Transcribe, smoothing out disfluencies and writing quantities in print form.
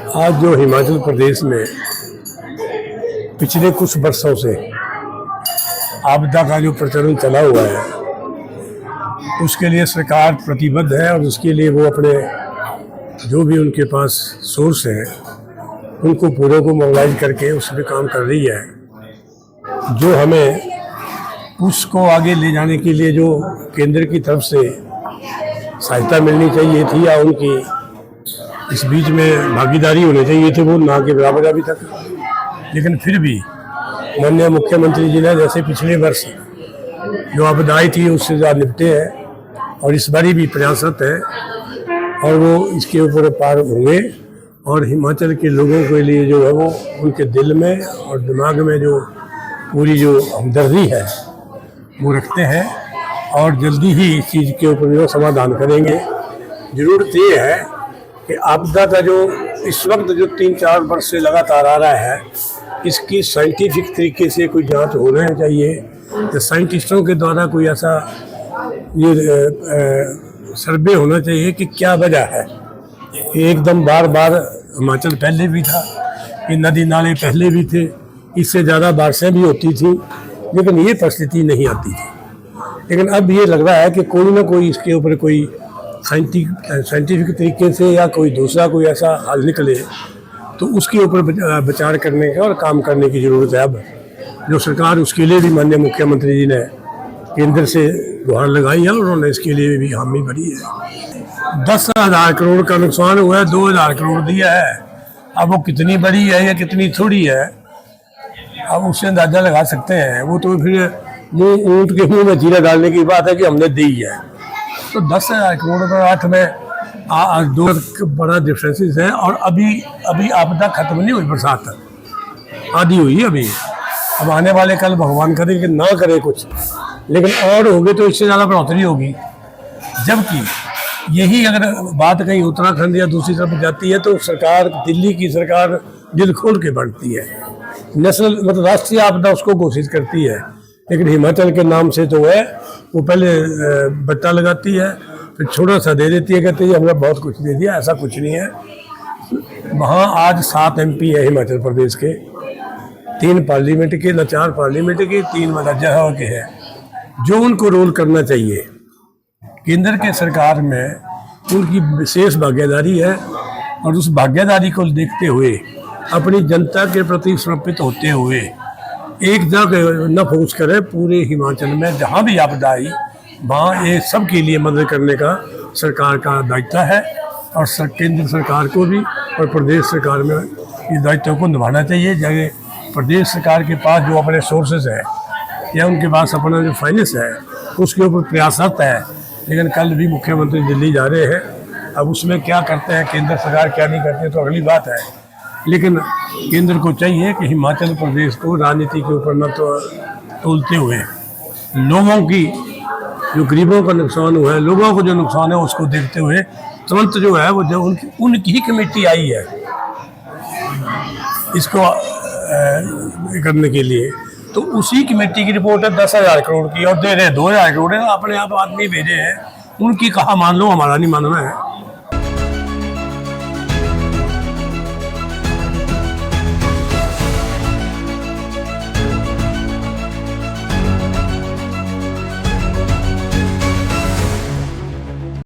आज जो हिमाचल प्रदेश में पिछले कुछ वर्षों से आपदा का जो प्रचलन चला हुआ है, उसके लिए सरकार प्रतिबद्ध है और उसके लिए वो अपने जो भी उनके पास सोर्स हैं उनको पूरे को मोबिलाइज करके उस पर काम कर रही है। जो हमें उसको आगे ले जाने के लिए जो केंद्र की तरफ से सहायता मिलनी चाहिए थी या उनकी इस बीच में भागीदारी होनी चाहिए थी, वो ना के बराबर अभी तक। लेकिन फिर भी माननीय मुख्यमंत्री जी ने जैसे पिछले वर्ष जो आपदाएं थी उससे ज़्यादा निपटे हैं और इस बारी भी प्रयासरत है और वो इसके ऊपर पार होंगे और हिमाचल के लोगों के लिए जो है वो उनके दिल में और दिमाग में जो पूरी जो हमदर्दी है वो रखते हैं और जल्दी ही इस चीज़ के ऊपर जो समाधान करेंगे। ज़रूरत ये है कि आपदा का जो इस वक्त जो 3-4 वर्ष से लगातार आ रहा है, इसकी साइंटिफिक तरीके से कोई जांच होना चाहिए। तो साइंटिस्टों के द्वारा कोई ऐसा ये सर्वे होना चाहिए कि क्या वजह है। एकदम बार बार हिमाचल पहले भी था, ये नदी नाले पहले भी थे, इससे ज़्यादा बारिशें भी होती थी, लेकिन ये परिस्थिति नहीं आती थी। लेकिन अब ये लग रहा है कि कोई ना कोई इसके ऊपर कोई साइंटिफिक तरीके से या कोई दूसरा कोई ऐसा हल निकले तो उसके ऊपर विचार करने का और काम करने की ज़रूरत है। अब जो सरकार उसके लिए भी माननीय मुख्यमंत्री जी ने केंद्र से गुहार लगाई है और उन्होंने इसके लिए भी हामी भरी है। 10,000 करोड़ का नुकसान हुआ है, 2,000 करोड़ दिया है। अब वो कितनी बड़ी है या कितनी थोड़ी है अब उससे अंदाज़ा लगा सकते हैं। वो तो फिर ऊँट के मुँह में जीरा डालने की बात है कि हमने दी है। तो 10,000 करोड़ और 8 में 2 बड़ा डिफरेंसेस है। और अभी आपदा खत्म नहीं हुई, बरसात आधी हुई अभी। अब आने वाले कल भगवान करे कि ना करे कुछ, लेकिन और होगी तो इससे ज़्यादा बढ़ोतरी होगी। जबकि यही अगर बात कहीं उत्तराखंड या दूसरी तरफ जाती है तो सरकार, दिल्ली की सरकार दिल खोल के बढ़ती है, नेशनल मतलब राष्ट्रीय आपदा उसको घोषित करती है। लेकिन हिमाचल के नाम से तो है वो पहले बट्टा लगाती है, फिर छोटा सा दे देती है, कहते हैं हमने बहुत कुछ दे दिया। ऐसा कुछ नहीं है। वहाँ आज 7 MP है हिमाचल प्रदेश के, 3 पार्लियामेंट के, न 4 पार्लियामेंट के, 3 राज्यसभा के हैं, जो उनको रोल करना चाहिए। केंद्र के सरकार में उनकी विशेष भागीदारी है और उस भागीदारी को देखते हुए अपनी जनता के प्रति समर्पित होते हुए एक जगह न फोकस करे, पूरे हिमाचल में जहाँ भी आपदा आई वहाँ ये सब के लिए मदद करने का सरकार का दायित्व है। और केंद्र सरकार को भी और प्रदेश सरकार में इस दायित्व को निभाना चाहिए। जगह प्रदेश सरकार के पास जो अपने सोर्सेज है या उनके पास अपना जो फाइनेंस है उसके ऊपर प्रयासरत है। लेकिन कल भी मुख्यमंत्री दिल्ली जा रहे हैं, अब उसमें क्या करते हैं केंद्र सरकार क्या नहीं करते तो अगली बात है। लेकिन केंद्र को चाहिए कि हिमाचल प्रदेश को राजनीति के ऊपर न तो तोलते हुए लोगों की जो गरीबों का नुकसान हुआ है, लोगों को जो नुकसान है उसको देखते हुए तुरंत जो है वो जो उनकी ही कमेटी आई है इसको करने के लिए, तो उसी कमेटी की रिपोर्ट है 10,000 करोड़ की और दे रहे 2,000 करोड़ है। अपने आप आदमी भेजे हैं, उनकी कहा मान लो, हमारा नहीं मानना है।